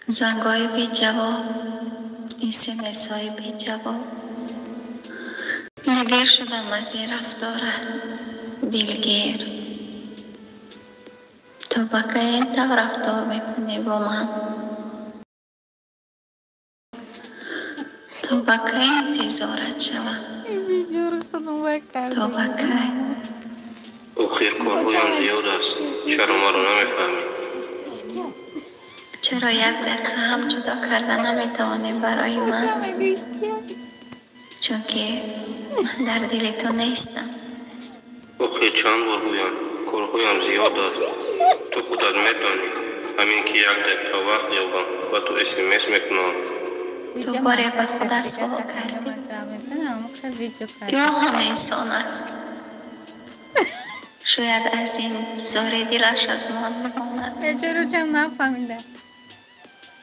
زنگای بی جواب، SMS های بی جواب. دلگیر شدم از این رفتارت، دلگیر. تو با که این طور رفتار میکنی با من؟ تو با که انتظارت شوم؟ تو با که؟ آخر کارهایم زیاد است. چرا ما رو نمیفهمی؟ چرا یک دقیقه هم جدا کردن نمیتوانی برای من؟ چون که من در دل تو نیستم. آخر چند بار گویم کارهایم زیاد است. تو خودت میدانی. همین که یک دقیقه وقت یابم و تو SMS میکنم. تو باره به خودت سوال کردی یا هم انسان است؟ شاید از این زار دلش از من بماند. چرا چند نفهمیده؟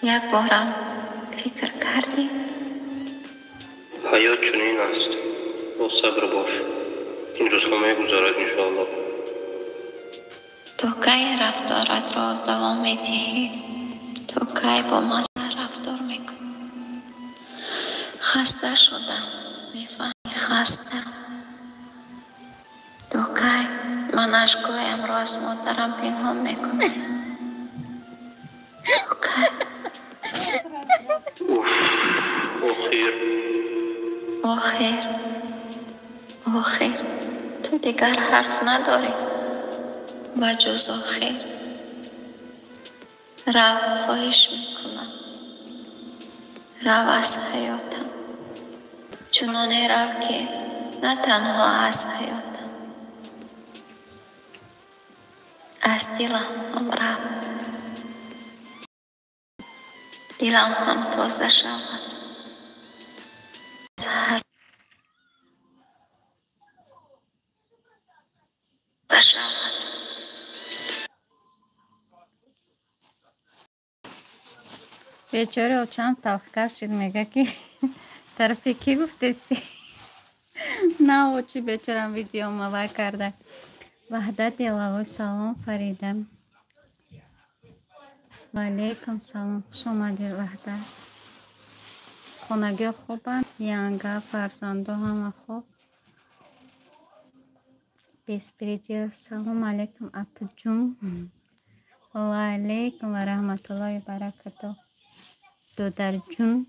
یک بارم فکر کردی؟ حیات چنین است. با صبر باش. این روزها میگذرد انشاءالله. تو کی رفتارت را دوام میدهی؟ تو کی با من رفتار میکنی؟ خسته شدم، میفهمی خسته. تو کی من اشکایم را از مادرم پنهان میکنم؟ تو کی؟ آخر تو دیگر حرف نداری و جز آخر. رو خواهش میکنم، رو از حیاتم. چنانه رو که نه تنها از حیاتم، از دلم هم رو. دلم هم تازه شود. بیچاره چند تلخ کشید میگه که طرف کی گفتستی؟ نه او چی بیچارم ویدیو موای کرده. وحدت دلوی سلام فریدم. و علیکم سلام، خوش اومدید وحدت. خونگی خوبن؟ ینگه فرزندو همه خوب؟ بسپریتی سلام علیکم اپو جون. و علیکم و رحمت الله و برکاته دودر جون.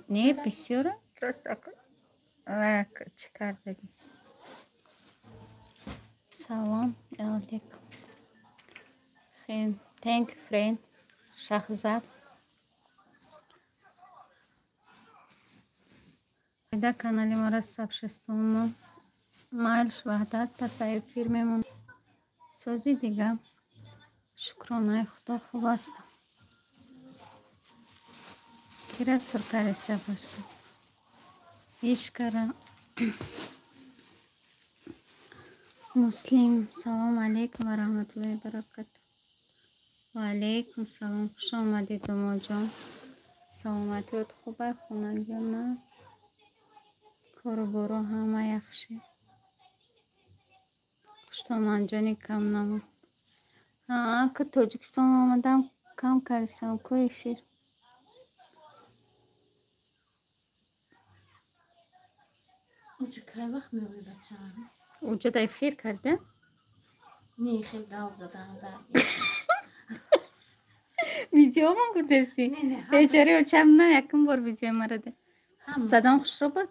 نه بسیاره راست اکن و چی کردگی. سلام علیکم. خیلی تhank friend شخصت. ایده کانالی ما را سابشستون مایلش وحدت پس ای فیلممون سازی دیگه. شکرانه خدا خوب است. کیره سرکاری سفر ایش کرن. مسلم سلام علیکم و رحمت الله و برکاته. و علیکم سلام، خوش آمدید دوما جان. سلامتیت خوبه؟ خونگی نست؟ کارو برو همه یخشی. خوشتمان جانی کم نمون. که تاجیکستان آمدم کم کردم کوی فیر. اوچه که وقت میوی بچه هم؟ اوچه دای فیر کرده؟ نه خیلی داو زدن در ویدیو ما گودسی؟ بیچاری اوچه هم نه یکم بار ویدیو مرده. صدام خوش رو بود؟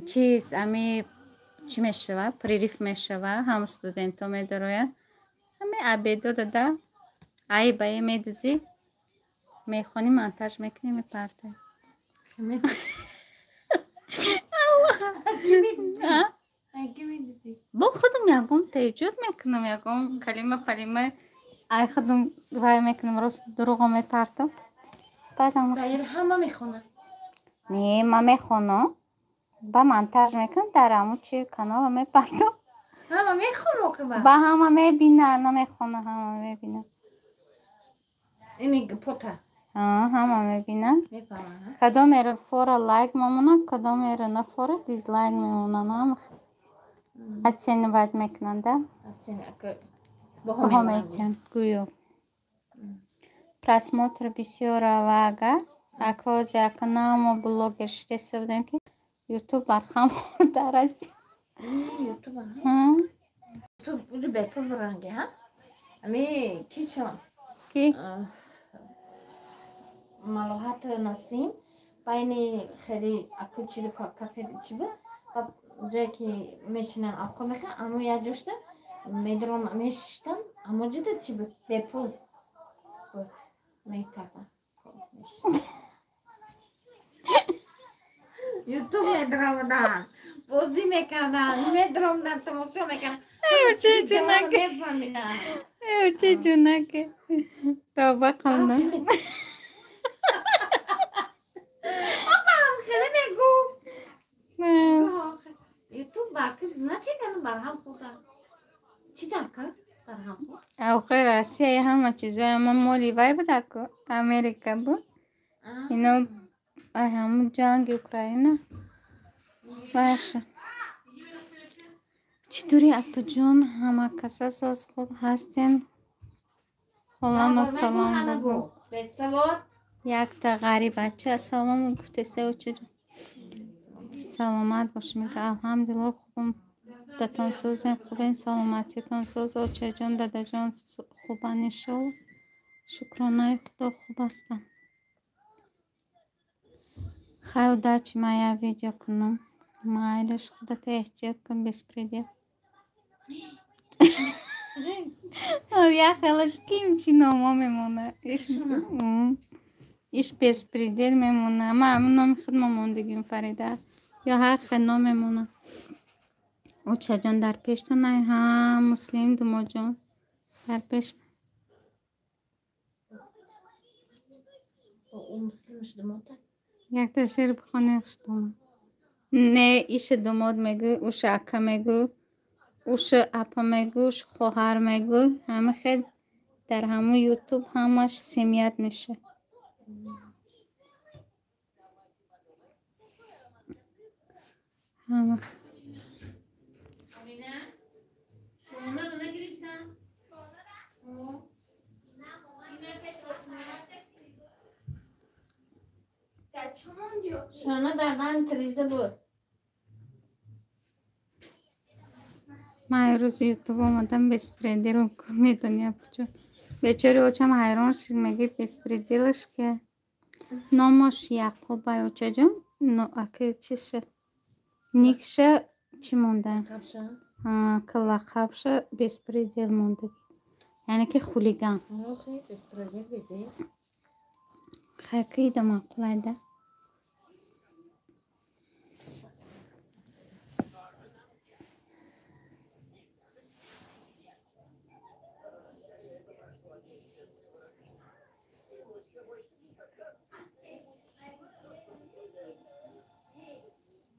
چیز امی چی میشوه؟ پریریف میشوه هم استودنت ها میدروین امی عبیدو داده ای بایی میدزی میخونی منتج میکنی میپرده با خودم یکم تیجود میکنم یکم کلمه ای خودم وای میکنم راست دروغ میپردم بعدم بایر همه میخونه نه ما میخونم با منتج میکنم در همون چی کانال میپردم همه میخونه که با همه میبینه نمیخونه همه میبینه اینی پوته همه میبینن میفهمن کدام میره فورا لایک میمونن کدام میره نه فورا دیزلایک میمونن همه اچینی باید میکنن ده Sen akı Bohometian, гую. Просмотр бисёра вага. Акоз якнамо блогер штесевден ки YouTube бархам хурдар аст. YouTube YouTube ucu bekle burange ha. Ami kişon. Ки Malahat nasim. Bayni khari akı çili kafe çibi. Kap ki meşinen akı meka amu ya coşta. Medrom meşten amu cide çibi bepul. Bu meykapa. YouTube medromdan. Bozi mekadan. Medromdan tamoşo mekan. Чечунаке. Товба қилдим. YouTube bakız ne çekelim barham kuda. Çitakka barham kuda. آخر آسیا همه چیزای ما مولی وای بود اکو امریکا بود اینا همون جنگ اوکراین باشه چطوری اکو جون همه کسا ساز خوب هستین خلام سلام بگو یک تا غریب بچه سلام گفته سه و چجور سلامت باشه میگه الحمدلله خوبم دتان سوزن خوبین سلامتیتان سوز و چه جان داده جان خوبن انشالله شکرانای خدا خوب هستم خیلی داچی ما یه ویدیو کنم ما ایلش خودت احتیاط کن بسپریدی یا خیلیش کیم چی ناما میمونه ایش بسپریدی میمونه اما همون نامی خود ماماندگیم فریده یا هر خیلی نام میمونه او چه جان در پیش تو نه هم مسلم دومو جان در پیش O Müslümiş demoda. یک تا شیر بخونه اشتوم نه ایش دومود میگو اوش اکا میگو اوش اپا میگو اوش خوهر میگو همه خیلی در همون یوتیوب همش سمیت میشه همه Şuna dardan trize بود. ما روز یوتیوب آمدم بسپریدی رو میدونی اپچون بچاری اوچم حیران شد میگه بسپریدیلش که نامش یعقوب بایوچه جون اکه چیشه نیکشه چی مونده Kapşa. که لقبشه بسپریدیل مونده یعنی که خولیگان Oxi, bespreder bizi. خیلی معقوله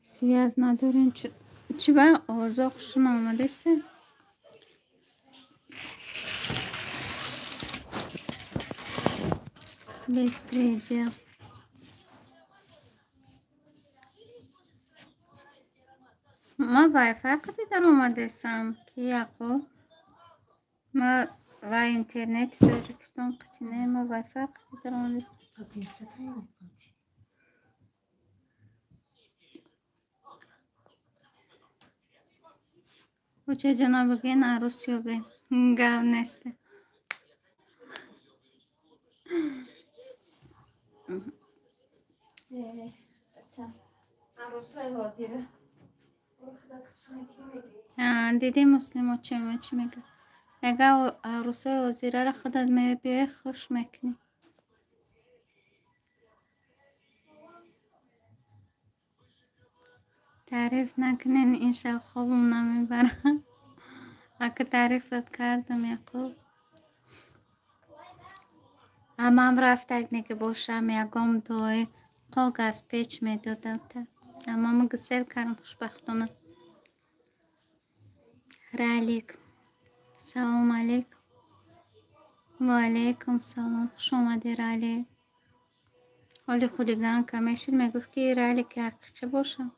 سویاز ندارین چی با آزاقشون آمده است بسپریدیل ما وای فای قدی در اومده سم که یقو ما وای اینترنت تاجیکستان قدی نه ما وای فای قدی در اومده سم Patisi kayın. و چه جناب بگین عروسی رو به گو نسته Arosay hodire. دیدی مسلم چی میگه اگه عروسای وزیره را خودت میبیه خوش میکنی تعریف نکنین این شب خوابم نمیبرم اگه تعریفت کردم یعقوب اما هم رفته که باشم یکم دوی کاغذ پیچ میدادم اما من گسل کردم خوشبختانه علیکم سلام علیکم و علیکم سلام خوش آمدی رالی حالی خولیگان کمیشید میگفت که رالی که حقیقی باشم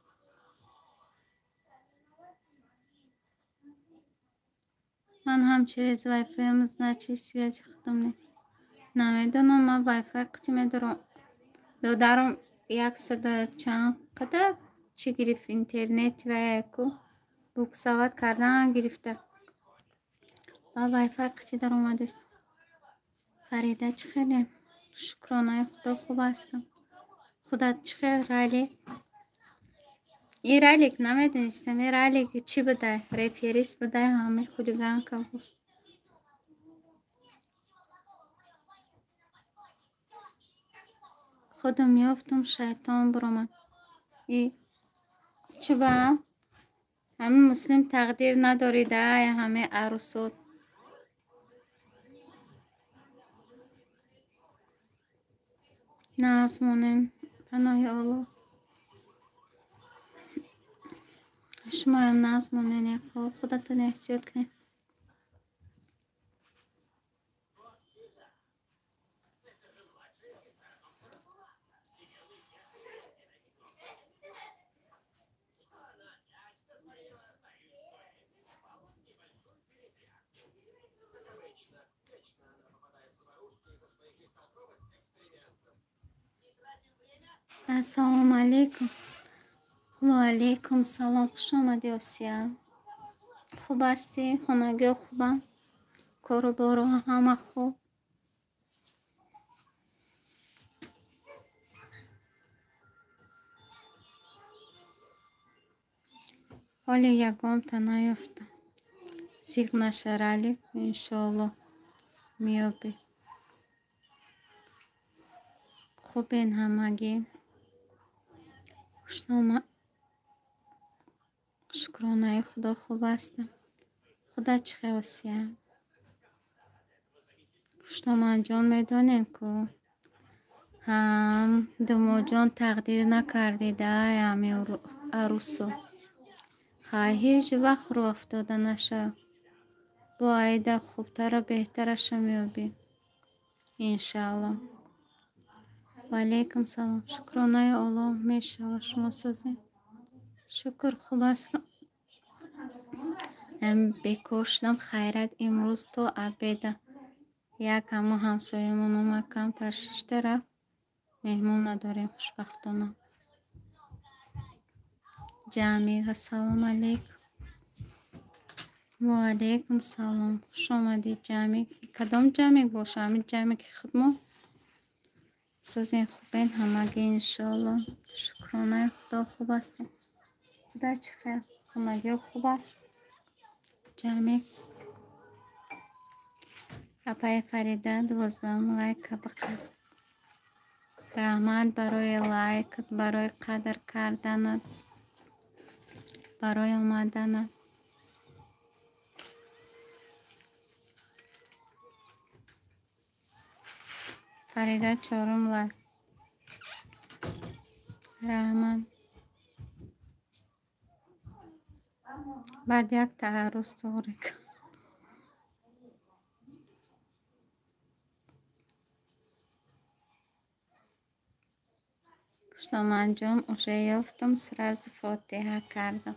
من همچنین وایفایمız на چی связи خودم نیست. نمیدونم من وایفای قطعی دارم. دارم 100 چند قدر چی گرفت اینترنت و یکو بوک سواد کردن گرفته. با وایفای قطعی در اومده است. فریده چه خیلی شکرانه خدا خوب هستم. خدا چه خیلی رالی. این رالیک نمیدونستم این رالیک چی بوده ریپیریس بوده همه خودگان که بود. خودم یافتم شیطان برامد. ای چه با همه مسلم تقدیر نداریده همه عروسات. نازمونن پناه الله شما هم نازمونن یک خودتون احتیاط کنید. السلام علیکم. و علیکم سلام. خوش آمدی آسیا. خوب هستی؟ خانگی خوبم؟ کار و بارو همه خوب؟ حالی یکم تا نیفتم سیغ نشرالی انشالله میابی. خوبین همگی؟ خوش آمد. شکرانه خدا خوب هستم. خدا چه خیاسیه خوشتامان جان میدانیم که هم دمو جان تقدیر نکردیده همی عروسو هیچ وقت رو افتاده نشه. با عیده خوبتر و بهترش میابی انشالله. و علیکم سلام. شکرانه الله میشه و شما سازیم. شکر خوب هستم. بیکار شدم خیرت امروز تو عبیده یک همه همسایمون اومد کم تر 6 رفت مهمون نداریم خوشبختانه. جمعی السلام علیکم. و علیکم سلام. خوش آمدید جمعی. کدام جمعی باشه؟ همین جمعی که خودمون سازین خوبین همگی انشالله. شکرانه خدا خوب هستیم. خدا چه خیر همگی خوب است. جمعی اپای فریده 12 لایک بکن. رحمت برای لایکت برای قدر کردنت برای اومدنت. فریده 4 لایک. رحمت بعد یک تعرض طوری کن. گفتم انجام اوشه یافتم سر از فاتحه کردم.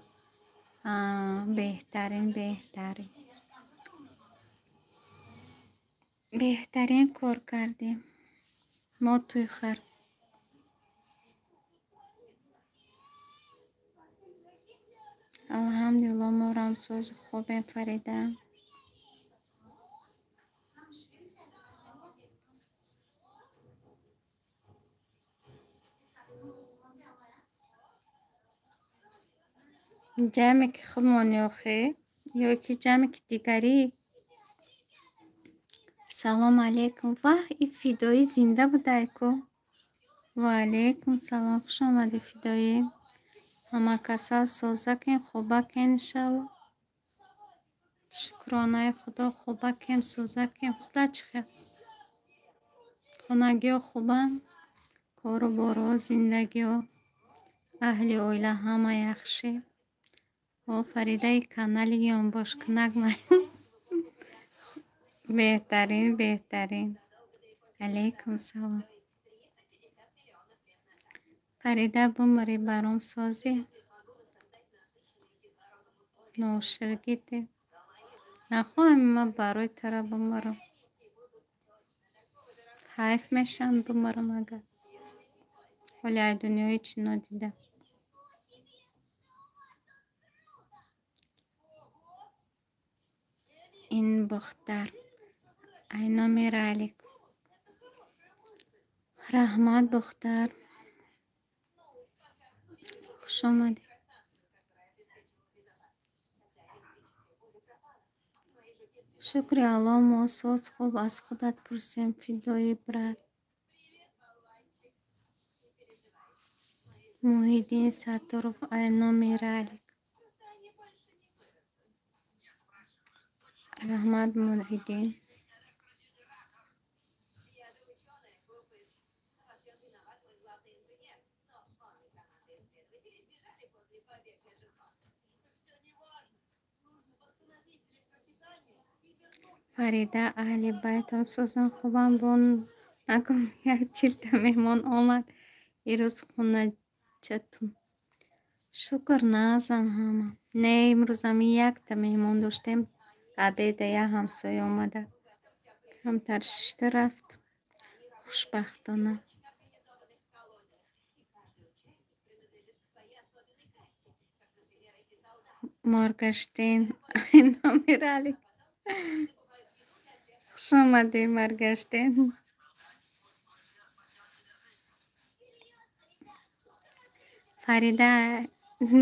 بهترین کار کردیم ما توی خر. الحمدلله ما رمسوز خوبیم فریده. جمعی که خودمون یاخی یا که جمعی که دیگری. سلام علیکم. واه این فیدایی زنده بوده که. و علیکم سلام. خوش آمدی فیدایی. همه کسا سوزکین خوبکین انشالله. شکرانه خدا خوبکیم سوزکیم. خدا چخیر خونگی ها خوبم. کار و بارو زندگی ها اهل اویله همه یخشی. و فریده کانالی هم باش کنگ بهترین. علیکم سلام. فریده بمری برام سازی نوشرگیتی نخواهم من برای ترا بمارم. حیف میشن بمارم اگر. ولی ای دنیا هیچ ندیدم. این بختر اینا میره علیک. رحمت دختر خوش آمدی. شکر الله ما ساز خوب از خودت پرسیم فیدای برد. محیدین ستارف اینا میره علیک. رحمت محیدین فریده اهل بیتم سازن خوبم بون نکن یک چیلت مهمان آمد ایروز خونه چتون. شکر نه زن همه نه امروز همی یک تا مهمان داشتیم عبیده یه همسایه آمده هم ترششته رفت خوشبختانه. مارگشتین اینا میره علی. خوش آمدی مارگشتین. فریده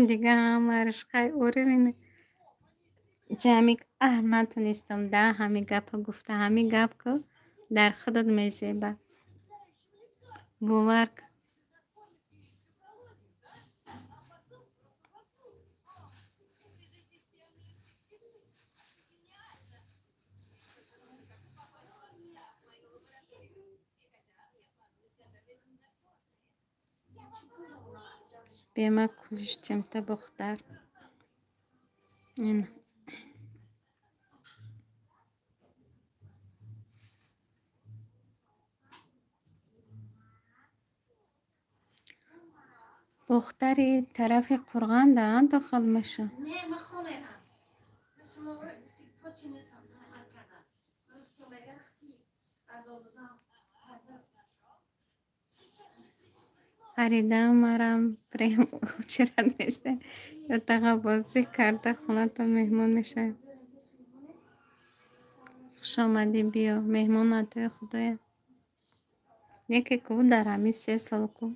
دیگه هم عرشقای اوره بینه جمعی نتونستم ده همی گپ گفته همی گپ که در خودت میزیبه باور کن. بیمه کلشتیم تا بختر این بختری طرف قرغان ده داخل میشه. فریده مرم پریم چرا نیسته یا تقا بازی کرده خونه تا مهمان میشه. خوش آمدی بیا مهمان نتوی خدایا. یکی که بود در همی 3 سال کو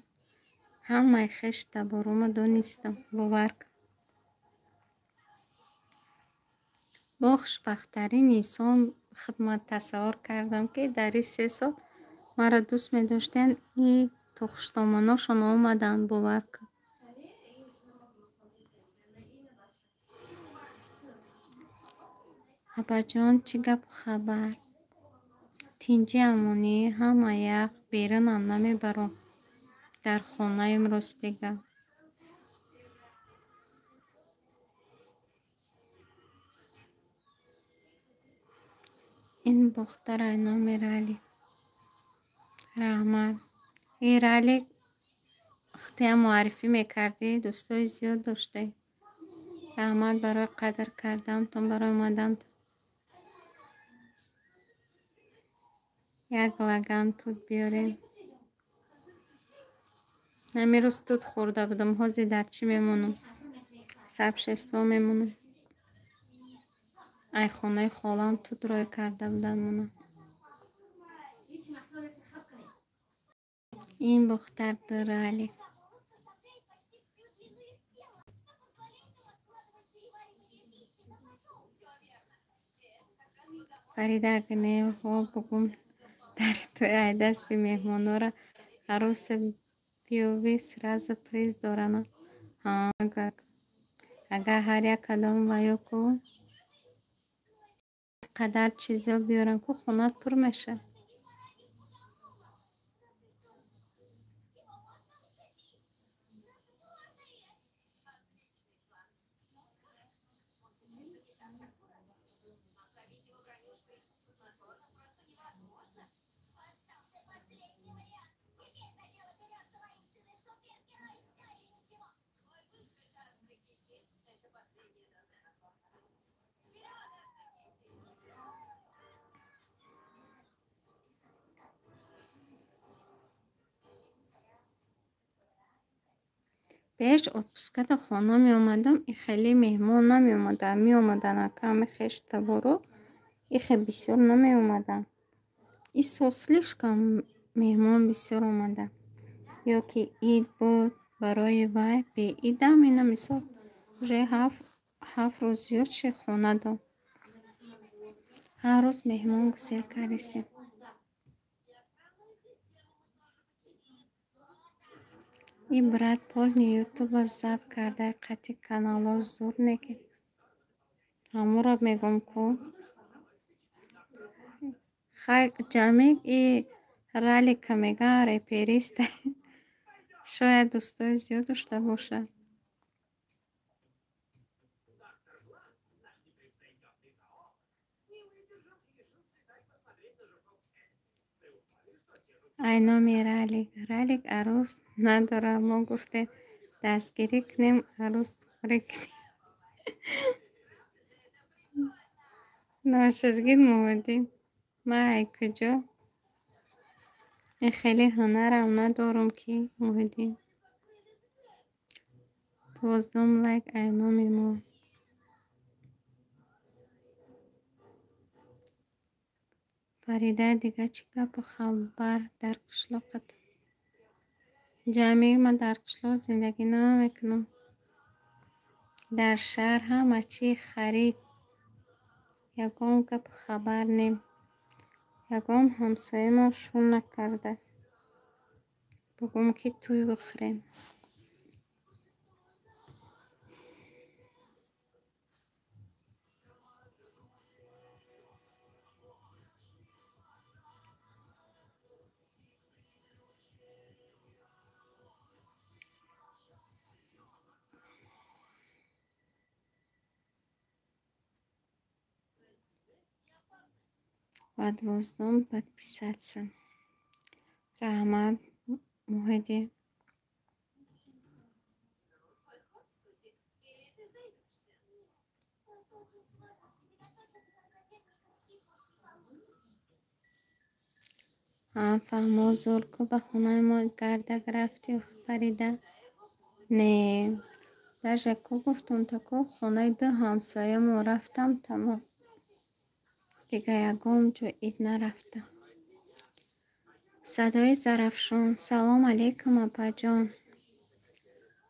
همه خشت باروم دونستم باور کن. با خوشبخترین انسان خدمت تصور کردم که در این 3 سال مرا دوست می داشتن این تخشتاماناشون آمدن باور کن. ابا جان چی گپ خبر تینجی امونی همه یک بیرون هم نمی برم در خانه امروز دیگه. این بختر اینا میره علی. رحمت این علی اختی هم معرفی میکردی دوستای زیاد داشته. رحمت برای قدر کردم تون برای اومدن یک لگن توت بیاریم. همین روز توت خورده بودم حاضی در چی میمونم سب شستا میمونم. ای خونه خالم توت رای کرده بودن مونم. این بختر داره علی. فریده اگه نه ها بگم در توی دستی مهمانا را عروس بیوی سراز پریز دارن. ها اگه هر یک کدام ویو کن قدر چیزا بیارن که خونت پر میشه. بهش отпуска до خانه می اومدم. این خیلی مهمان نمی اومدن. می اومدن کم خشت برو. این خیلی بسیار نمی اومدن. این سوسلیش کم مهمان بسیار اومدن. یا که اید بود برای وای به ایدم اینا مثال روی هفت روز یا چه خانه دام. هر روز مهمان گسیل کردیم. این براد پول یوتیوب زب کرده قطعی کانالش زور نگه. همون را میگم که خیلی جمعی ای رالی که میگه ریپریسته. شاید دوستای زیاد داشته باشه. اینامی رالیک عروس نداره. ما گفته دستگیری کنیم عروس دوباره کنیم. ناشرگید مومدیم. ما ای کجا این خیلی هنرم ندارم که مومدیم. توزدم لایک اینامی ما. فریده دیگه چی گپ خبر در قشلاقت. جمعی من در قشلاق زندگی نمیکنم. در شهر همه چی خرید. یکم گپ خبر نیم. یکم همسایه ما شون نکرده. بگم که توی بخوریم. و دوزدم подписаться. رحمت موهدی. فهمو زور که به خونه ما گرده گرفتی و فریده. نه در جکو گفتم تا که خونه ده همسایه ما رفتم تمام. دیگه یکم جو اید نرفتم. صدای زرفشان. سلام علیکم اپا جان.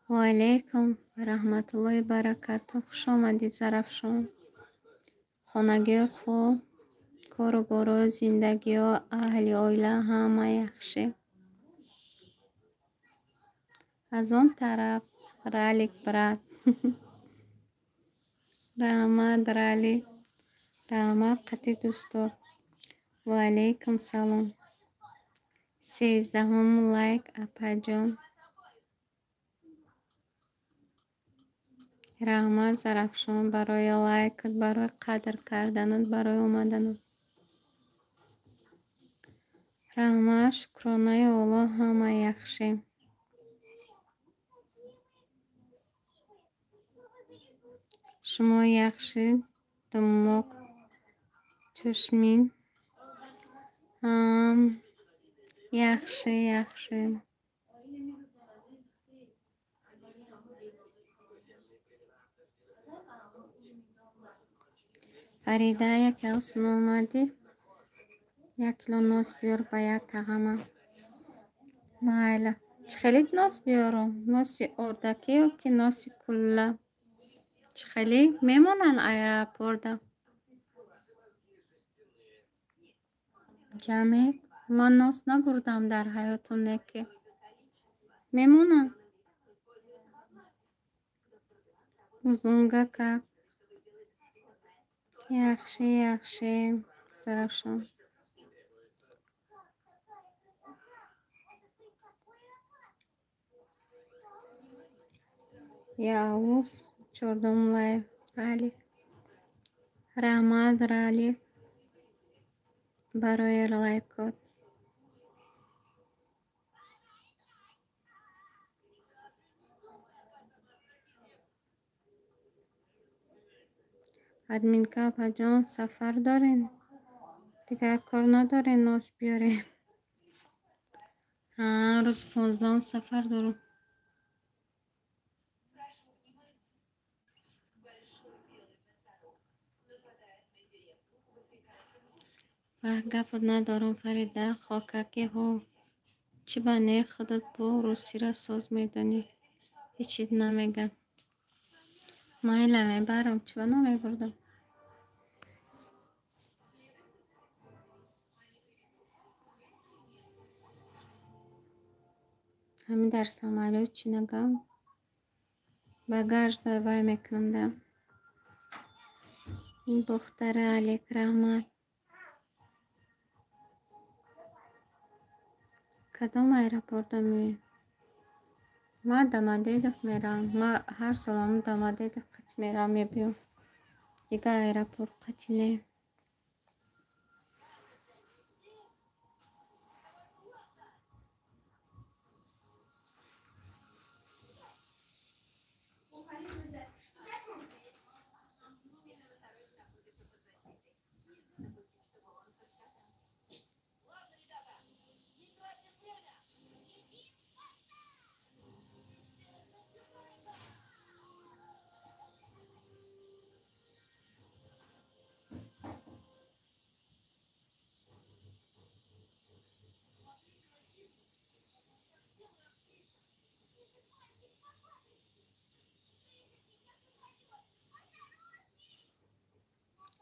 و علیکم رحمت الله برکاته. خوش آمدید زرفشان. خانگی خوب. کار و بارو زندگی و اهل آیله همه یخشه. از اون طرف رالیک برد. رحمت رالی. رحمت قطعی دوستو. و علیکم سلام. 13 لایک اپا جان. رحمت زرفشان برای لایک برای قدر کردنت برای اومدنت. رحمت شکرانه الله همه یخشه. شما یخشه دماغ چشمین یخشه. فریده یک اوسم اومدی. 1 کیلو ناس بیار با یک تقمه. مایلا چه خیلی ناس بیارم. ناس اردکی و که ناس کله. چه خیلی میمونن ایرپورت. جمعی من ناس نبردم در حیاتون که میمونن. زونگا که یخشه زرفشان. یا اوز 14 رالی. رحمت رالی برای لایکات. ادمین که جان سفر دارین دیگه کار ندارین ناس بیارین. روز 15 سفر دارم. و گپ ندارم فریده، خاککی ها چی بنه خودت با روسی را ساز میدونی، هیچی نمیگن. مایل میبرم چی نمیبردم. همین در سمالوت چی نگم بگرد وای میکنم دم. این بختر علیک رحمت کدام ایرپورت می؟ ما دمادیدف میرم، ما هر سالم دمادیدف قط میرم میبیم دیگه ایرپورت قطی نه.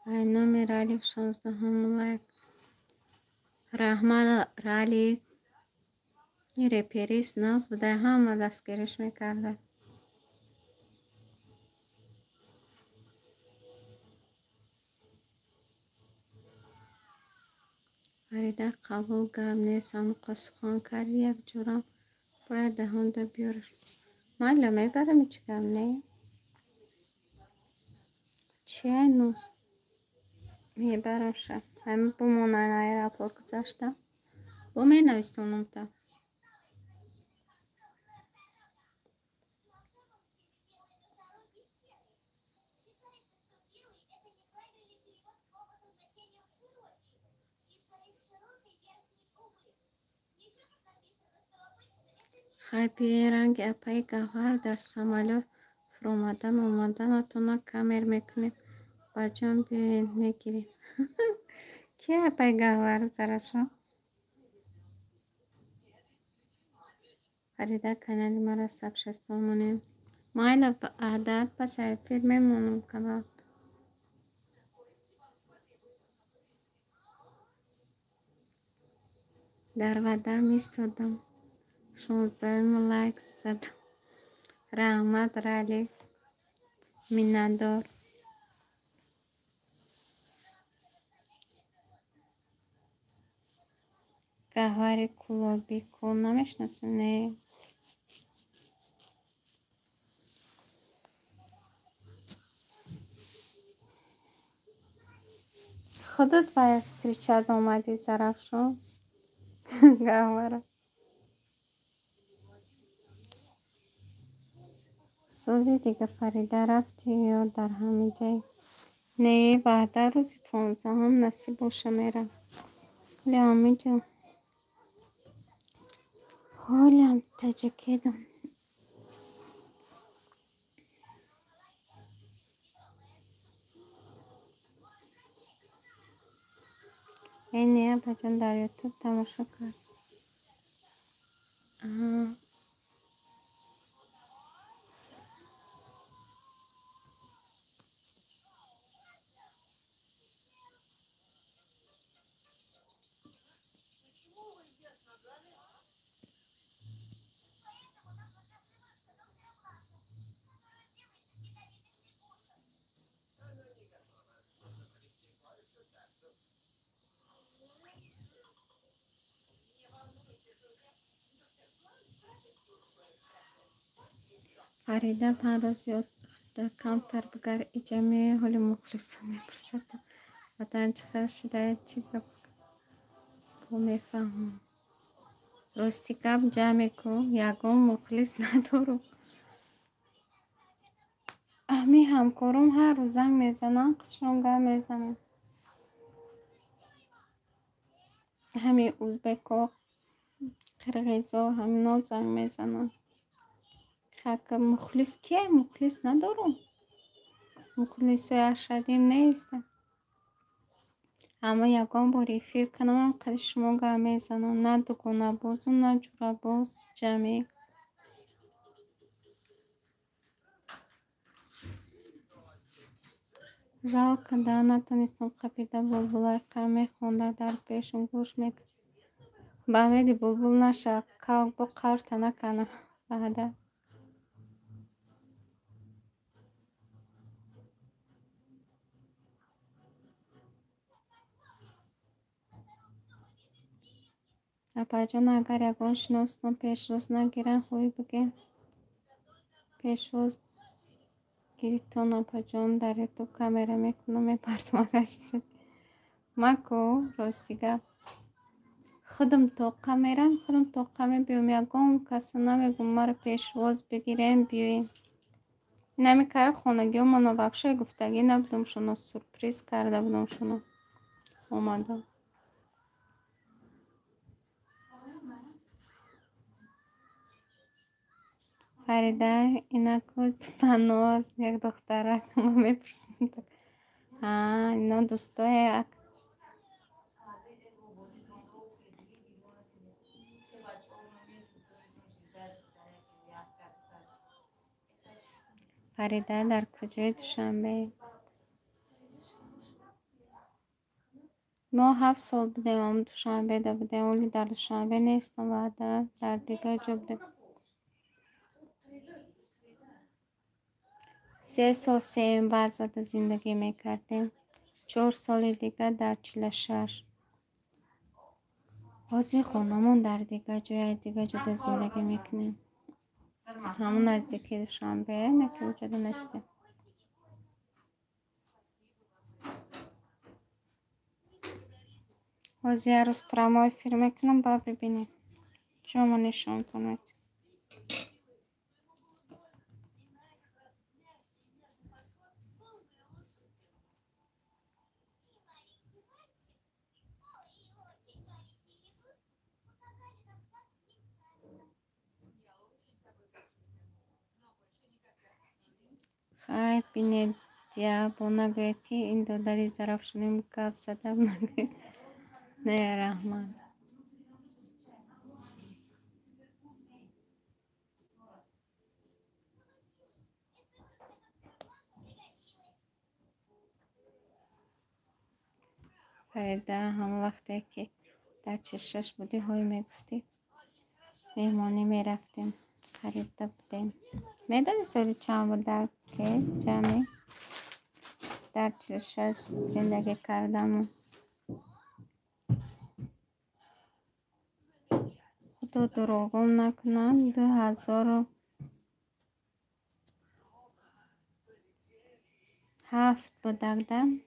اینا می رالیک 16 لایک رحمت رالیک این رپریس ناز بده همه دستگیرش میکرده. فریده قبول گم نیست هم قصخان کرد یک جورم باید دهنده بیارش. مالا میبرم چی گم نه چیه نوز میبرم شد همه بمونن ایرپورت گذاشتم با می نویستونم تا خیلی رنگ اپای گوهر در سمالو فرومدن اومدن اتونا کمر میکنیم با جان بیاین میگیریم. کی اپای گوهر زرفشون فریده کانالی مرا سب شستمونیم مایل عادت پس فیلم میمونم کنم در قدم ایستادم 16 لایک زدم رحمت رالی مینندار گهوار کلابی کو نمیشناسونه خودت با استریچد اومدی زرفشون گهواره سوزی دیگه فریده رفتی یا در همین جای نه بعد روزی 15 هم نصیب باشه میرم ولی همین جا حالم تجکیدم این نیه بجن در یوتیوب تماشا کرد فریده پن روز یاد در کانتر بگر ایجامی حالی مخلص میپرسد و تا چقدر شده چی گفت میفهمم راستی گپ جمع کن یگان مخلص ندارم امی همکارم هر روز زنگ میزنن قشنگ گپ میزنن همین ازبکا قرقیزا همینا زنگ میزنن خاک مخلص کیه مخلص ندارم مخلص ارشدیم نیستم اما یکان بار افیر کنم هم قد شما گه میزنم. نه دگونه بازم نه جوره باز جمعی. راه کنده نتونستم قپیده بلبلای قمی خونده در پیشم گوش میکن. به امیدی بلبل نشه که با قرط نکنه بعده. اپا جان اگر یکان شناستم پیش روز نگیرن خوی بگین. پیش روز گیریتون اپا جان در تو کامera میکنم میپرتم اگر چیزی مکو راستی گپ خودم توقع میرم خودم توقع میبیم یکان کسی نمیگم مرا پیش روز بگیرین بیوین نمیکرد خونگی و منو بخشه گفتگی نبودم شنو سورپریز کرده بودم شنو اومدم فریده اینا کد فناز یک دختره که ما میپرسیم اینا دوستای فریده در کجای دوشنبه ما 7 سال بودیم هم دوشنبه ده بودیم ولی در دوشنبه نیستم بعد در دیگه جا بودیم 3 سال سیم برزده زندگی میکردیم 4 سال دیگه در چلشش بازی خونمون در دیگه جای دیگه جدا زندگی میکنیم همون نزدیکی دوشنبه نه که جدا نیستیم بازی عروس پرمای فیلم میکنم با ببینیم شما نشان کنید خیلی بینید یا با نگوید که این دادری ظرف شدیم گفت زدم نگوید نه رحمان فریده همه وقتی که در چشش بودی های میگفتی مهمانی میرفتیم خریده بودیم میدانی سالی چند بود در که جمعی در چشش زندگی کردم خدا دروغم نکنم 2007 بودم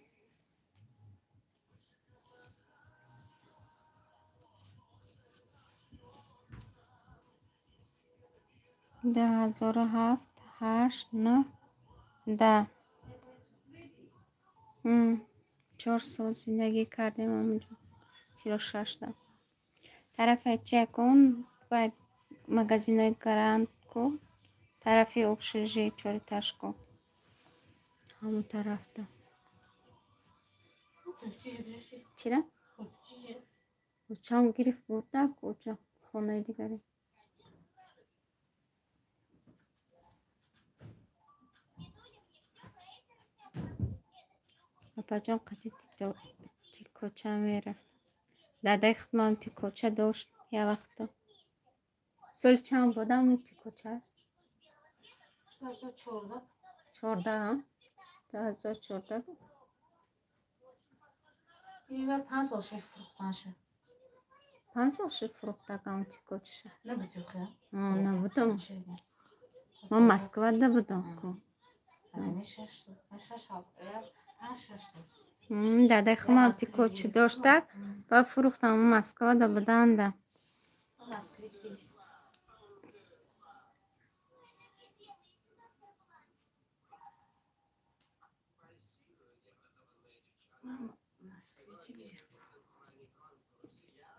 2007 8 9 10 4 سال زندگی کردیم همونجا 36 ده طرف چکون باید مگزین های گرند کو طرفی اکشیجی چوری تشکو همون طرف ده چرا؟ چم گریف بود ده کجا خونه دیگری اپا جان قطعی تیکوچه میره داده خدمان تیکوچه داشت یه وقتا سال چند بودم اون تیکوچه 14 هم 2014 بود این 5 سال شد فروختن شد 5 سال شد فروخته که اون تیکوچه شد نبودی خیلی نبودم ما مسکوه ده بودم داده خدمان تیکوچه داشته با فروختم اون مسکوه ده بودن ده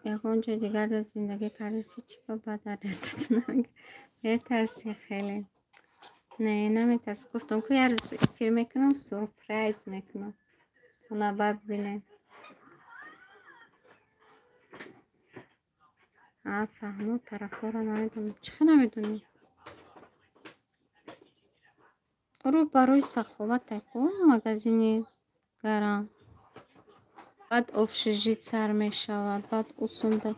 یکان جای دیگر در زندگی کردیسی چی که باید در رسید نمیگه یه ترسی خیلی نه نمیترسی گفتم که یه روز فیلم میکنم سورپرایز میکنم اونا باید ببینه فهمو طرفا رو نمیدونم. چخه نمیدونی؟ رو برای سخوبت تکون مگزینی گرم. بعد افشیجیت سر می شود. بعد اصونده.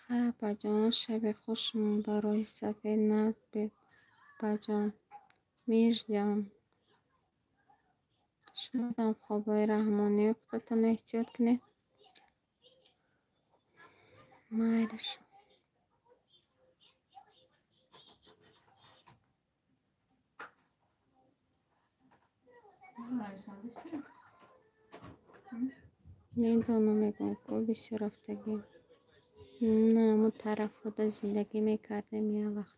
خیلی بجان شب خوشمون برای صفحه نزد بید بجان میر جان شما دم خوابای رحمانی خودتون احتیاط کنید مایلش میدونم میگم کو بیشی رفتگی نه اون طرف خود زندگی میکردیم یه وقت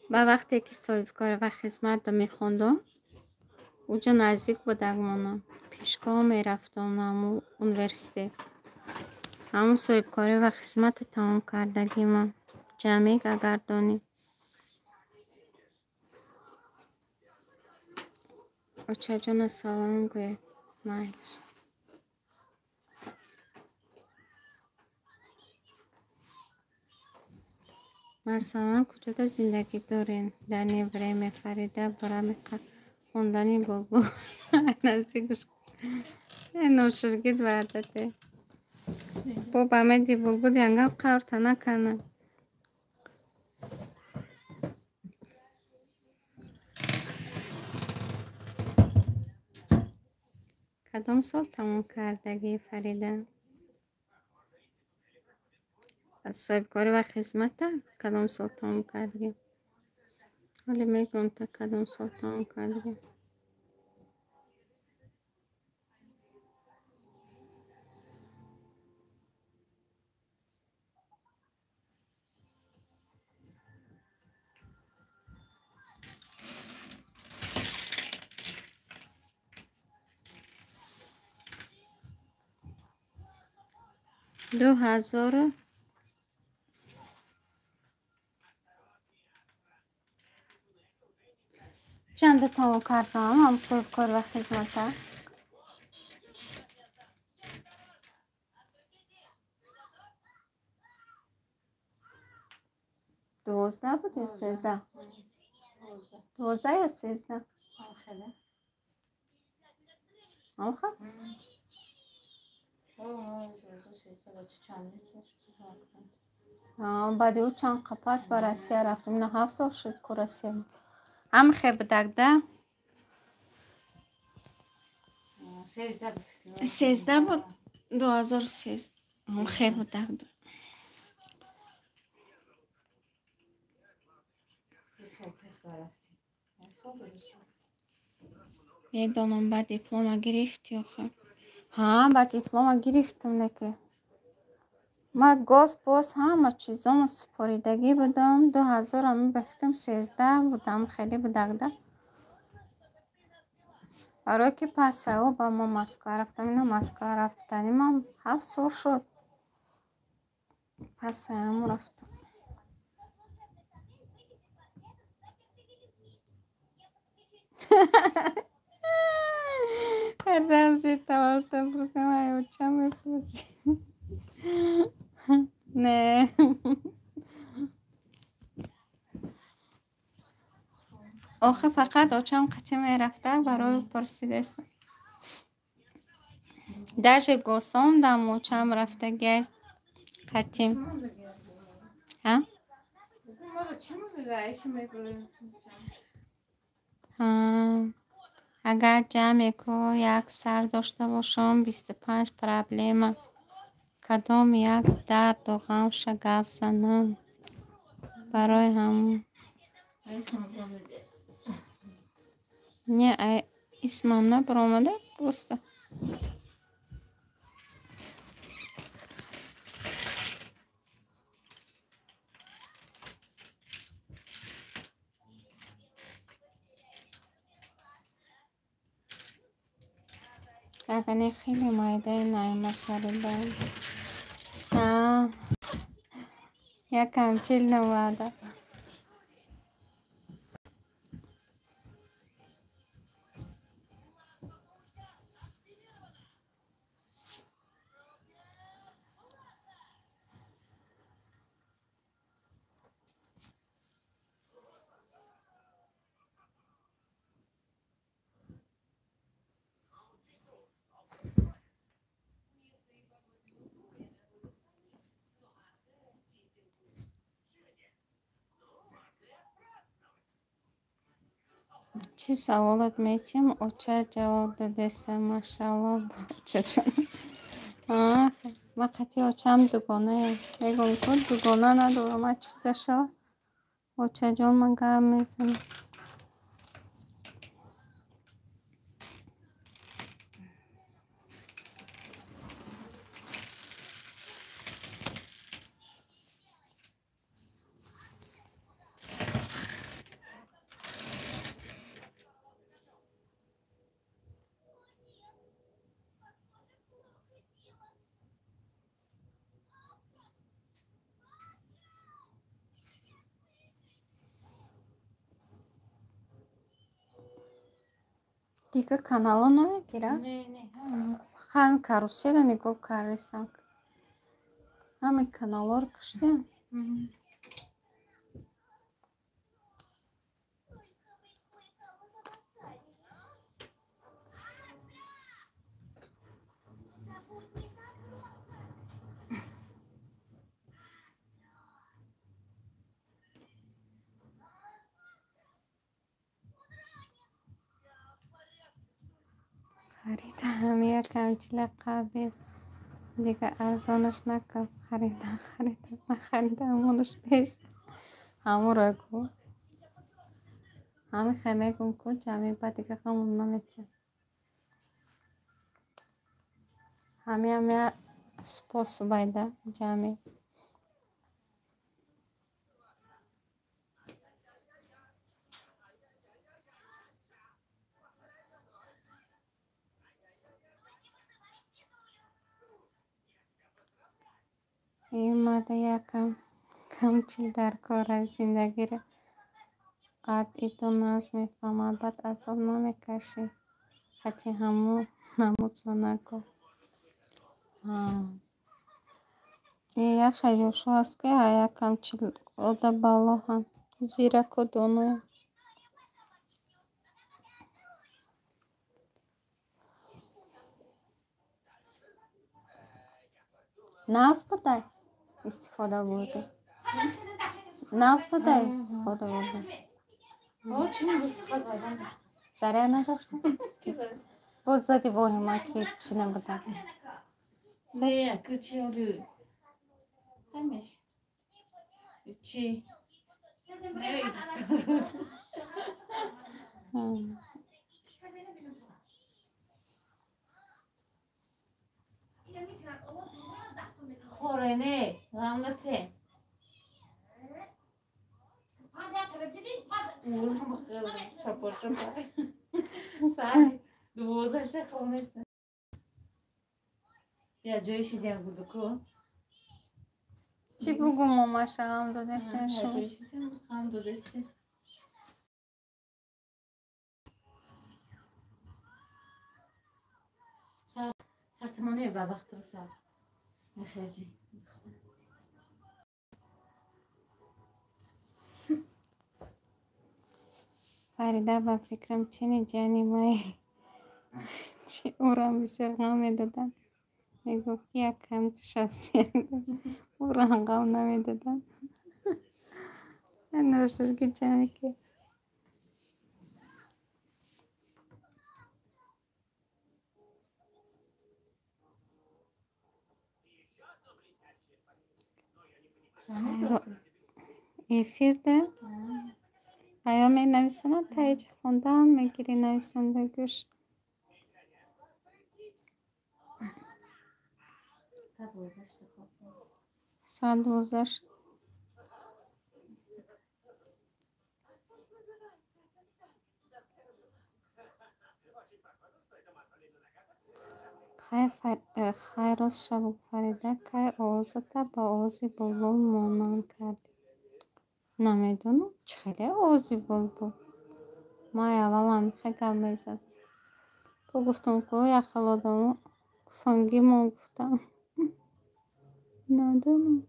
با وقتی که صاحب کار و خدمت رو میخوندم اونجا نزدیک بودم پیشگاه میرفتم همون اونورسیته همون صاحب کاری و خدمت تمام کردگی ما جمعی گردانی بچه جان سلام گوی مایلش مثلا کجا زندگی دارین در نیوره فریده برای خوندنی بلبل نزدیکش نوشرگید وردته با همه دی بلبل ینگم قورت نکنه کدام سال تموم کردگی فریده از صاحب کاری و خدمت کدام سال تموم کردگی حالی میگم تا کدام سال تموم کردگی دو هزار چند تموم کردم هم صاحب کار و خدمت 12 بود یا 13 12 یا 13 آخه بعد او چند قپس با رسیه رفتم اینه 7 سال شد که رسیه هم خیلی بدگده 13 بود 2013 هم خیلی بدگده میدونم بعد دیپلوم گرفتی آخه ها بعد دیپلوم گرفتم نکه ما گاز باز همه چیزام سپاریدگی بودم 2000 هم بفکرم 13 بودم خیلی بدگده برای که پس او با ما مسکو رفتم اینا مسکو رفتنی ما 7 سال شد پس هم رفتم هر رمزی تولتم پرسیم های بچه میپرسیم نه آخه فقط آچم قطعی میرفته برای پرسیده سو درش گوسام دم آچم رفته گشت قطعی ها؟ اگر جمع که یک سر داشته باشم 25 پرابلم کدام یک درد و غم شگفت زنم برای هم نه اسمم نبرامده درسته یعنی خیلی مایده نایمه خریدم. نه یکم چیل نواده. چی سوالت میتیم او چه جواب دادسته ماشاءالله بچه چون ما قطعی او چه هم دوگانه میگم کن دوگانه ندارم ما چیزشا او چه جون من گرم میزنم دیگه کانالو نمیگیره؟ نه خان کاروسل نگاه کردم همین کانالا رو کشتیم خریدم همه کمچیل قبیز دیگه ارزانش نکرد خریدم نخریدم همونش بیست همون رو گو همین خیمه گم کن جمعی بعد دیگه همون نمیتیم همه سپاس بایده جمعی این ماده یکم کمچیل در کار زندگی رو قطعی تو ناز میفهمم بعد اصاب نمیکشی حتی همون نموزا نکن یه خیلی شو هست که یکم چیل اوده بالا هم زیره کدونه ناز بده استفاده بوده ناز بده استفاده بوده چی بود خزایدن زره نداشته باز زدی وای ما که چی نبوده نه کچی آلو همش چی خورنه غمته اون بخیر شپاشه ساعت 12 خامسته یا جایشی دیگر بودو که چی بگو ماما شغم داده یا سرشون جایشی دیگر بود هم دو دسته ساعتمانه با وقت رسال نخیزی فریده با فکرم چینی جانی مایی چی او را بسیار غم دادن میگفت یک کم شستی او را غم نمیدادن نوشتر که جانی که افیر ده آیا می نویسند تایید خونده هم میگیری نویسنده گوش سال دوزش خیر روز شب فریده که آوازتا با آوازی بلبل مانند کردی. نمیدونم چه خیلی آوازی بلبل. ما اول همیشه گپ میزد. تو گفتم که یخل آدمو فنگی ما گفتم. ندونم.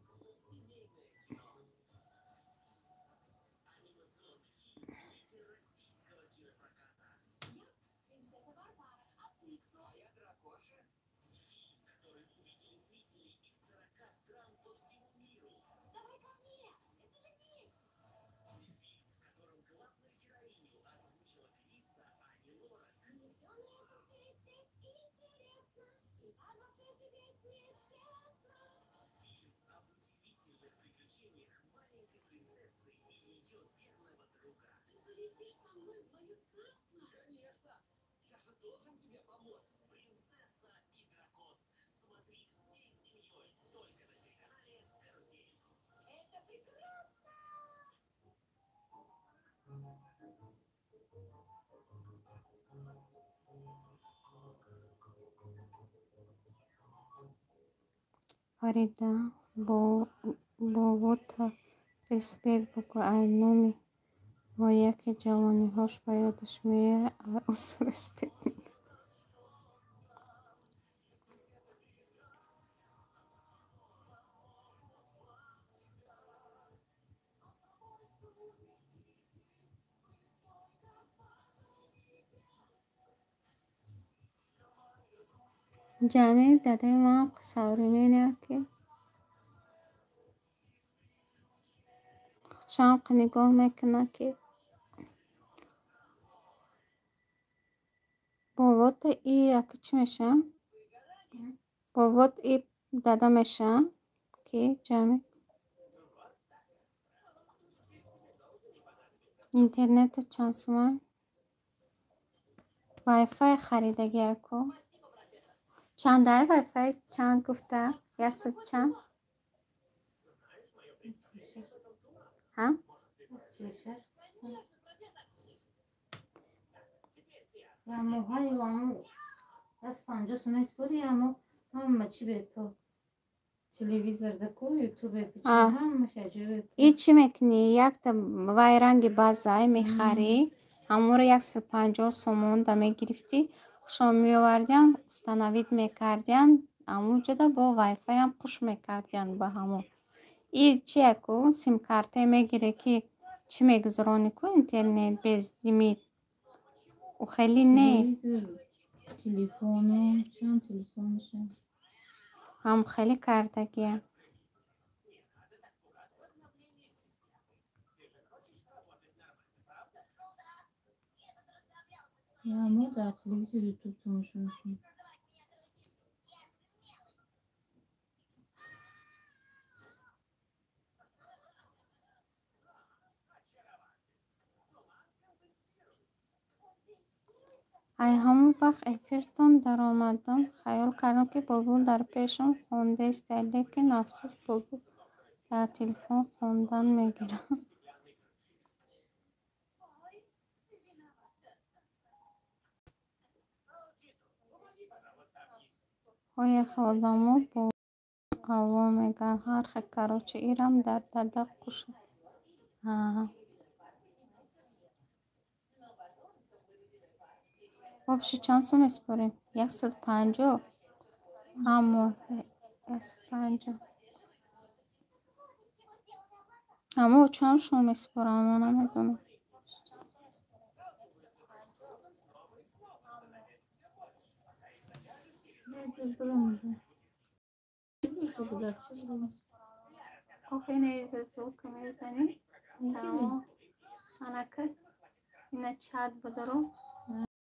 فریده با تا رسپیک بگو اینامی و یکی جوانی هاش با یادش میه از رسپیک میگه. جمعی داده ما قصاری مینه که شانق نگاه میکنه که بابات ای یکی چی میشه؟ بابات ای داده میشه که جمعی اینترنت چند سومن وای فای خریدگی اکو چند دای وای فای چند گفته یست چند ها Ya muhay var az panca sona ispori ama maçı beto televizorda ko YouTube piçi هم شجره ای چی میکنی؟ یک تا وای رنگ بازای میخری همون رو 150 سومون دا میگرفتی خوشم میوردیم استنوید میکردیم همونجا دا با وای فای هم خوش میکردیم با همون ای چی اکو سیم کارته میگیره که چی میگذرانی کو اینترنت بیز لیمیت و خیلی نه تلفنه چند تلفنشه هم خیلی کارتگیه ya ama da televizor YouTube tanışmışım. ای همون وقت افرتون در آمدم خیال کردم که بلبل در پیشم خونده است لیکن افسوس بلبل در تلفن خوندن میگیرم و یک آدمو با هوا میگن هر خی کراچه ایرم در ددق کشه بابشی چند سو میسپرین 150 همون 150 همون چند شو میسپرم من نمیدونم Ne cüzdanım آخه اینه رسول که میزنی تمام انکه اینه چند بدارو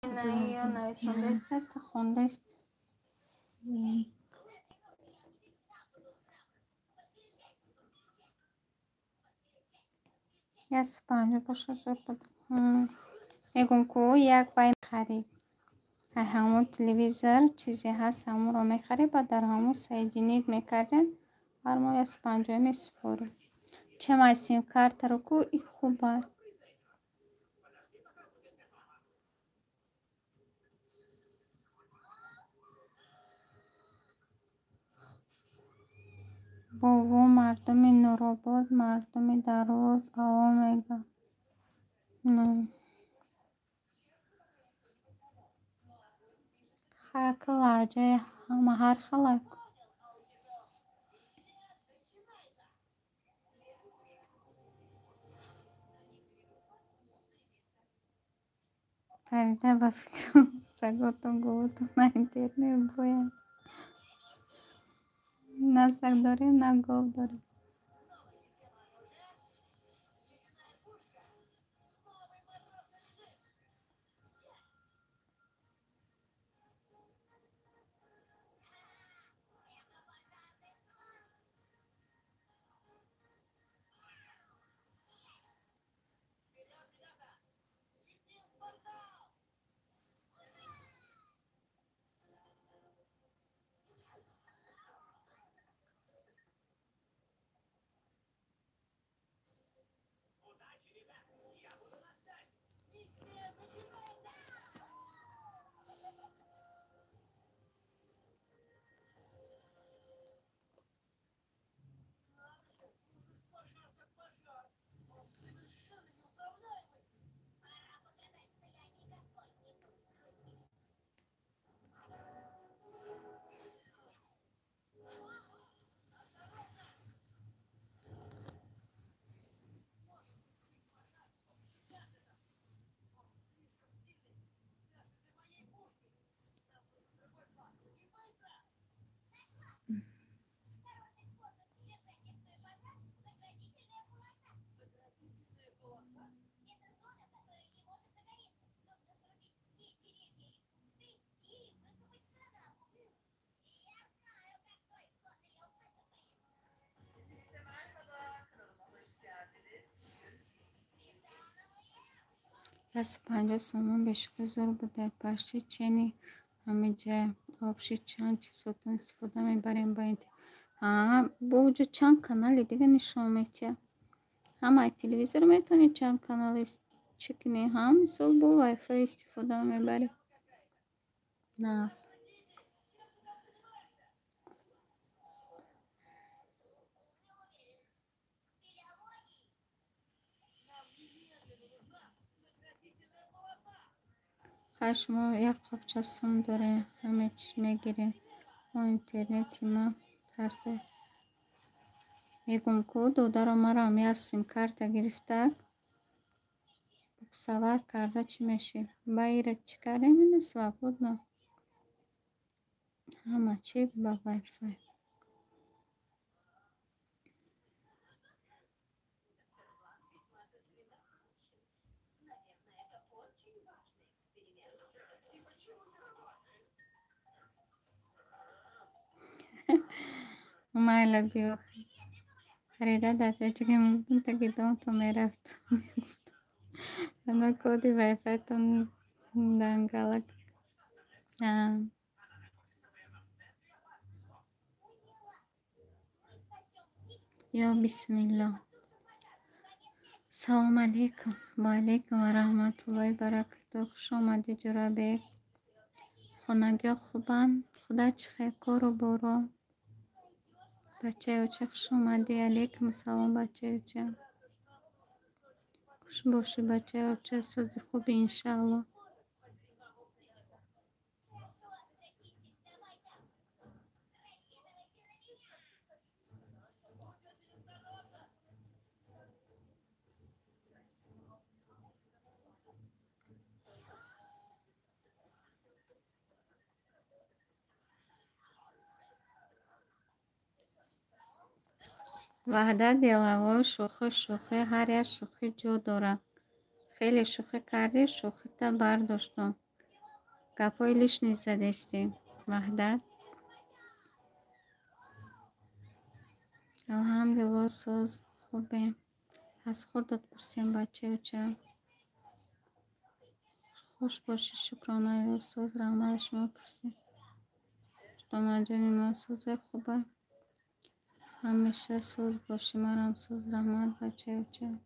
اینه یا نویسنده است تا خونده است یه سپانجه باشه زود بدم میگم که یک بای میخری همون تلویزر چیزی هست همون رو میخری بعد در همون سایدینید میکردن بر ما یه سپانجه میسپاره چه مای سیم کارت رو که ای خوبه بابا مردم نورآباد مردم درواز آوا میگم نه خاک لهجه همه هر خلک فریده به فکر سگاتون گوتون نه اینترنت باید نه سگ داریم نه گاو داریم کسی 50 سومن بهش زور بوده پشتی چینی همه جا آبشی چند چیزاتون استفاده میبریم با این با وجود چند کانال دیگه نشون میتیم همه تلویزیون میتونی چند کانال چکنی هم مثل با وای فای استفاده میبریم نه اصلا خشم یک قبچه سم داره همه چی میگیره و اینترنتی ما هسته میگم که دودر مرا هم یک سیم کارت گرفته سوال کرده چی میشه بایر چی کردیم این سوابود نه همه چی با وای فای مایل بیو خریده داده چه که ممکن تا گیدون تو میرفت اما کودی وای فای تون دنگالک یا بسم الله سلام علیکم و علیکم و رحمت الله برکاته خوش آمدی جرابه خانگی خوبم خدا چه خیر کار و بارو بچه چه خوش آمدی علیکم سلام بچه چه خوش باشی بچه چه سوزی خوبی انشالله وحدت دلوای شوخی هر یک شوخی جو داره خیلی شوخی کردی شوخی تا برداشتم گپای لیش نیز زدستی وحدت الحمدلله سوز خوبه از خودت پرسیم بچه چه خوش باشی شکرانه سوز رحمت شما پرسیم شما جانی ما سوز خوبه همیشه سوز باشی مرم سوز رحمت بچه چه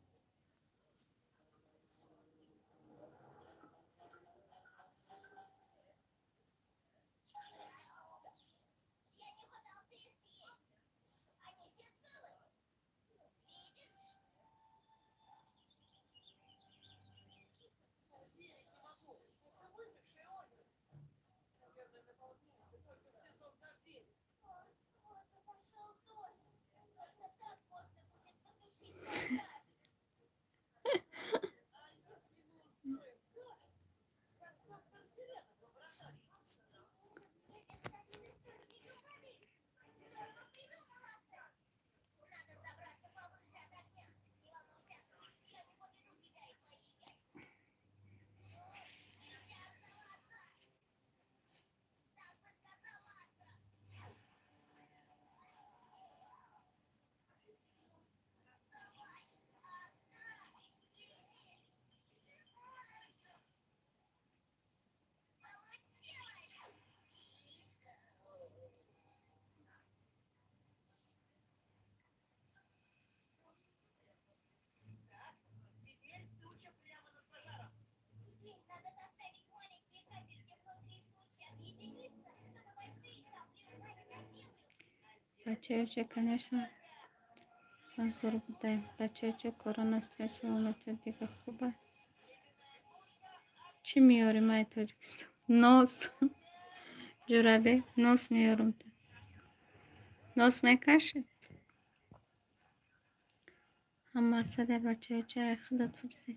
Бачаёвича, конечно, манзур будаем. Бачаёвича, корона стресс, саломати дига хуба. Чӣ меёрим ай Тоҷикистон? Нос. Ҷурабе, нос меёрим. Нос мекаши? Ҳама саде бачаёвича, ай худат пурси.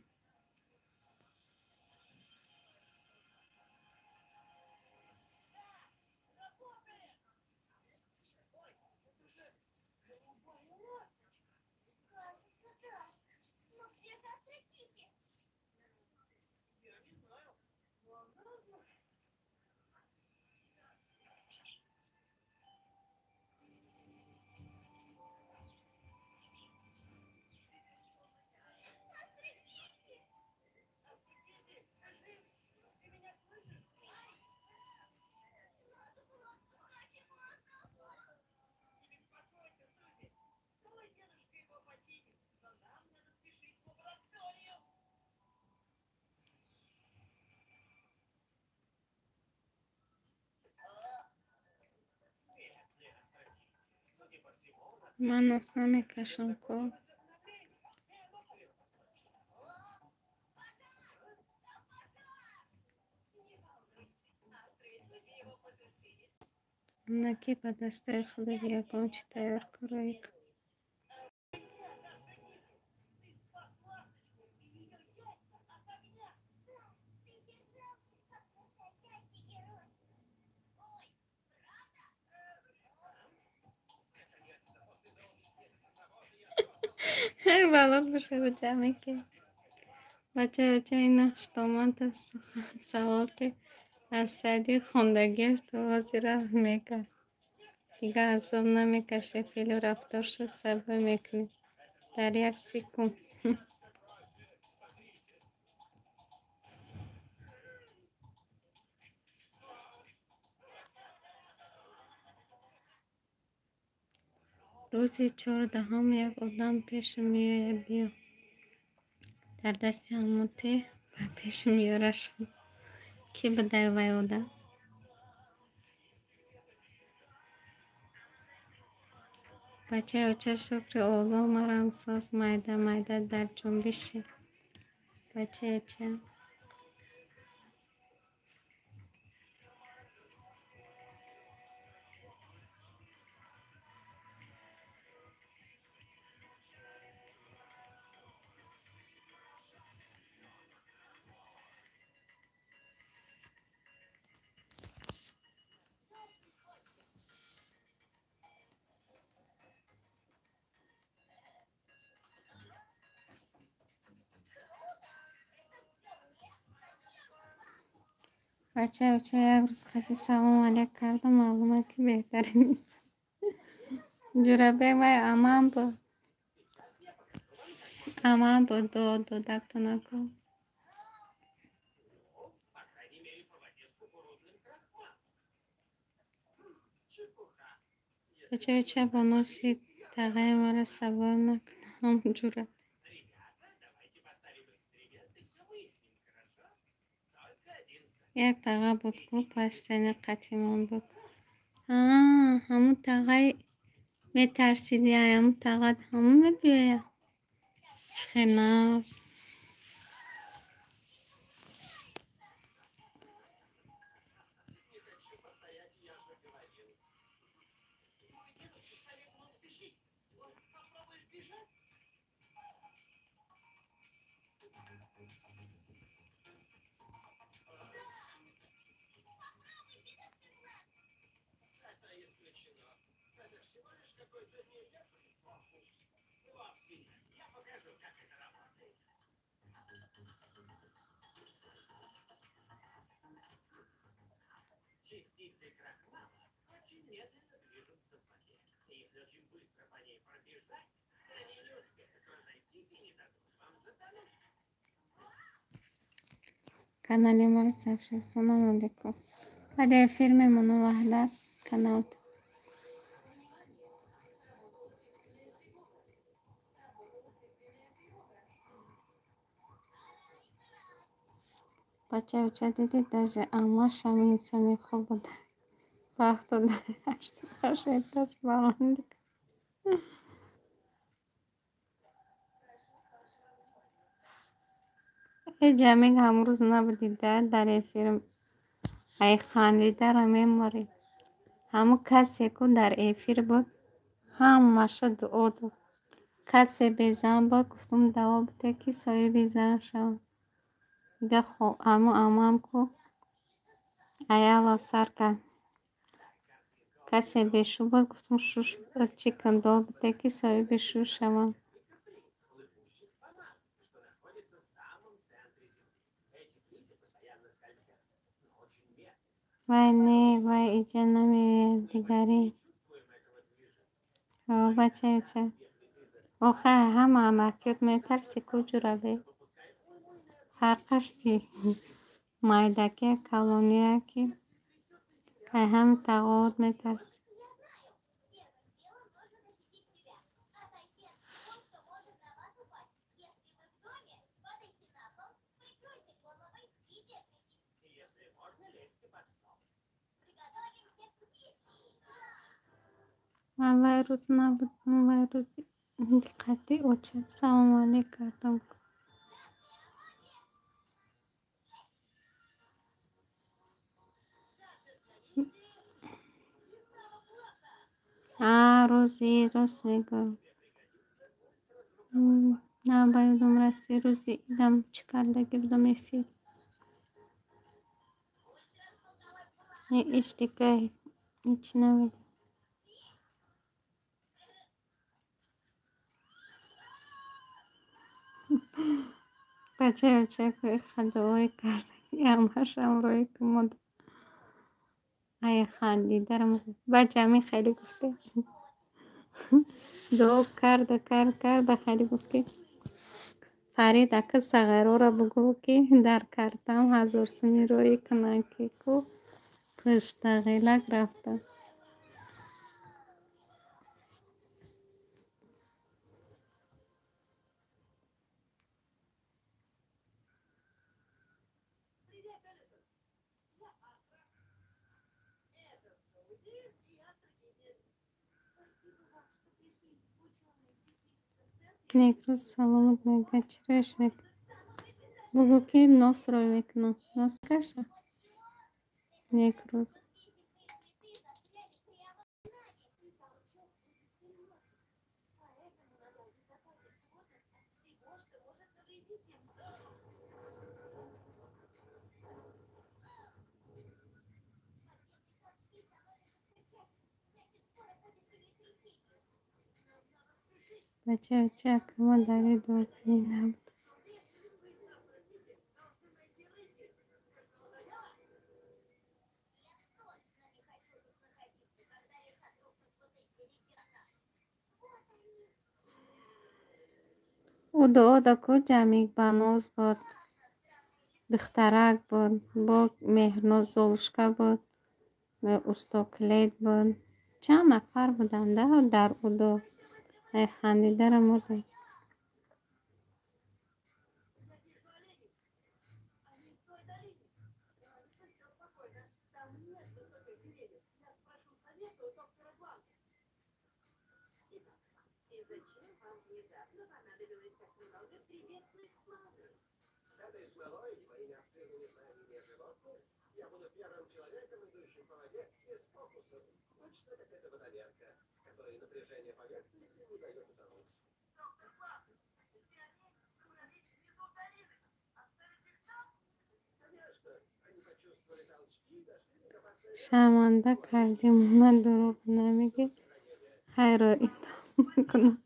Ман нос намекашам ко. Наки ба дастаи худат ягон чӣ тайёркарӣ кун. Балод боша бо ҷамъе ки бачаёвича ина штоманда савол ки аз саиди хондагиаш то ҳозир рафт мекард. Дига азоб намекашӣ, феълу рафторша сабр мекунӣ дар як секунд. рӯзи 14 як одам пешам меояд, биё. Дар дасти ҳамон теғ ба пешам меорад. Кӣ будай вай одам? Бачаёвича, шукри Олло, марамсоз майда майда дар ҷунбиши. Бачаёвича. Бачаёвича, як рӯз қаси салом алейк кардам, маълумад ки беҳтарин нест. Ҷурабек вай амам буд дод додактон ако. Бачаёвича, бо носи тағаи мара сабор накун, ҳамон ҷура. Як таға буд ку пластини қатимон буд. Ҳамун тағаи метарсиди, ҳамун таға ҳамун мебиёяд. Чӣ хел нағз. Канали ما رو سبسکرایب سلام علیکم. بعد فیلم منو وحدت канал. بچه دیدید در اماش هم انسانی خوب بوده. وقت داره 88 داشت باند. ای جمعی همروز نبودید در این فیلم ای خانیده را میماری. همون کسی که در این فیلم بود هم شد او دو کسی بیزن بود گفتم دوا بوده که سایه بیزن شد دیگه خب هم که ایالا سر کن کسی بیشو بود گفتم شوش چی کن دوا بوده که سایه بیشو شد وای نه وای ایجا نمیوید دیگری بچه چه آخه همه عمکیت میترسی کجورا بی فرقش دی مایدکی کلونیه که هم تقاعد میترسی من وای روز نبود من وای روزی دقتی اوچه سلام علیک کردم روزی راست میگم نه بایدم راستی روزی ایدم چکرده گردم ایفی ایش دیگه هیچ نمید بچه که خدایی کرده همش هم روی کمد ای خندی درم بچه همی خیلی گفته دو کرد خیلی گفته فرید اکا سغیرو را بگو که در کردم هزار سنی روی کنکی کو پشت غیلک رفته نیکروز سلامت میگه چرش میگه بگو که ناس روی میکنم ناس کشه نیکروز بچه کما داری دو کنی نبود او دا کجا میگ بانوز بود دخترک بود با مهرناز زوشکه بود استوکلید بود چند نفر بودن در او دو ای خندیده رو مردم شرمنده کردیم من دروغ نمیگه خیر رو ادامه میکنم.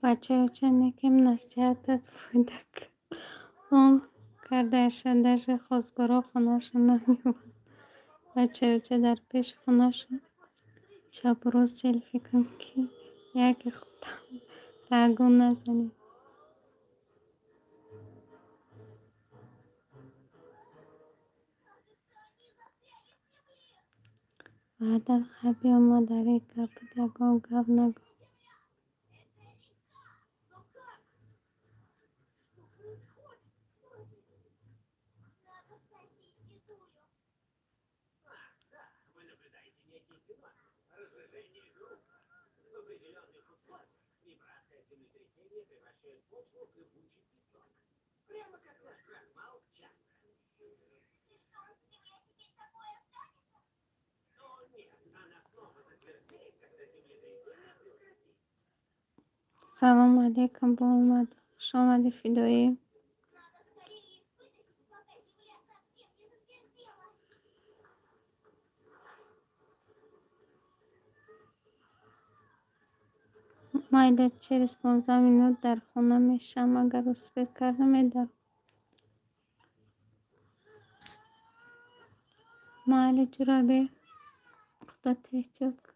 بچه نکیم نصیحتت بودک اون کردشن در خواستگارا خونهشون نمیبود بچه در پیش خونهشون چپ رو سیلفی کن که یک خودم رگون نزنی. بعد خبی مادری گپ یکم گپ نگو. سلام علیکم با اومد شما فیدایی مایده 40-15 minut در خونه میشم اگر اسپیکر نمیدم مالی جرابه خدا تهجد کن.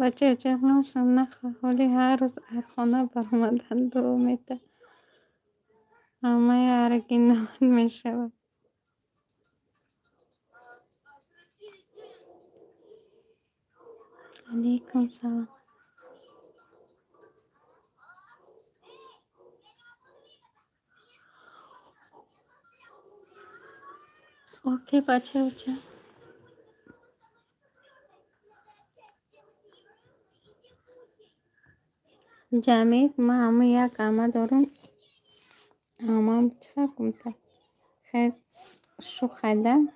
بچه نشم نخواه ولی هر روز هر خانه برامدن دو میده همه هرگی نان میشود. علیکم سلام. اوکی بچه جمعی ما همه یک همه دارم همه چه کنم خیلی شو خدم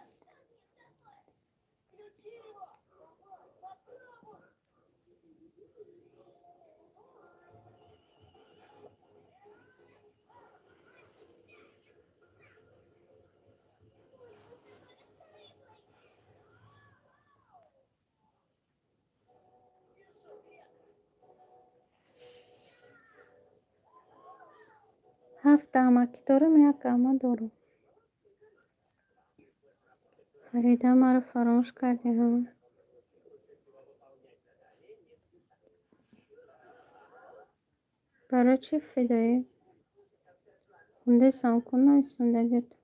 7 دامکی دارم یک همه دارم فریده ما رو فراموش کردی ها. برای چی فدایی؟ خونده سانکون نایسونده بیاد.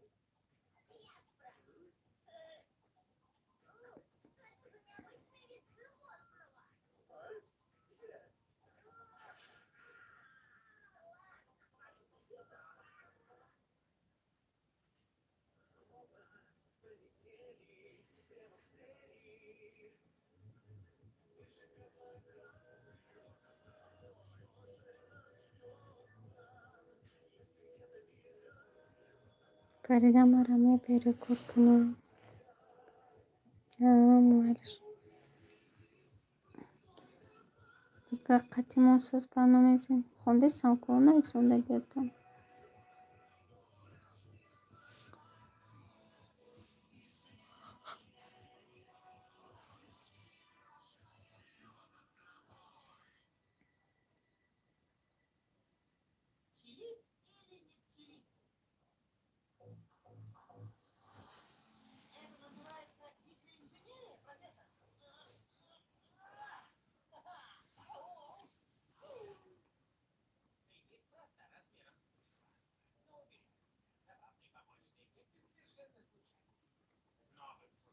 فریده ما رو میبری کور کنم. مالش دیگه قطعی محسوس کنم ایزی. خونده سانکون نایسونده بیاد.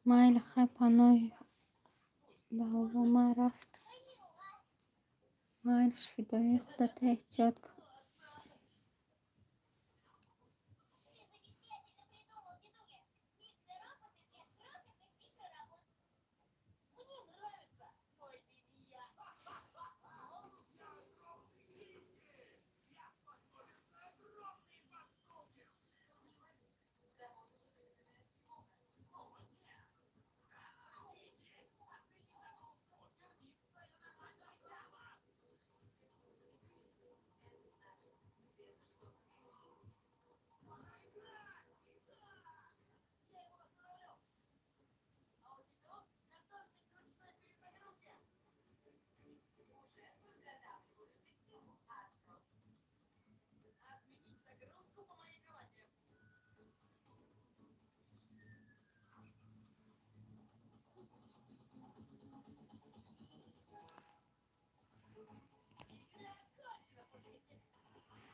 مایل خیلی پانوی به هوا ما رفت. مایلش فدایی خودت احتیاط کن.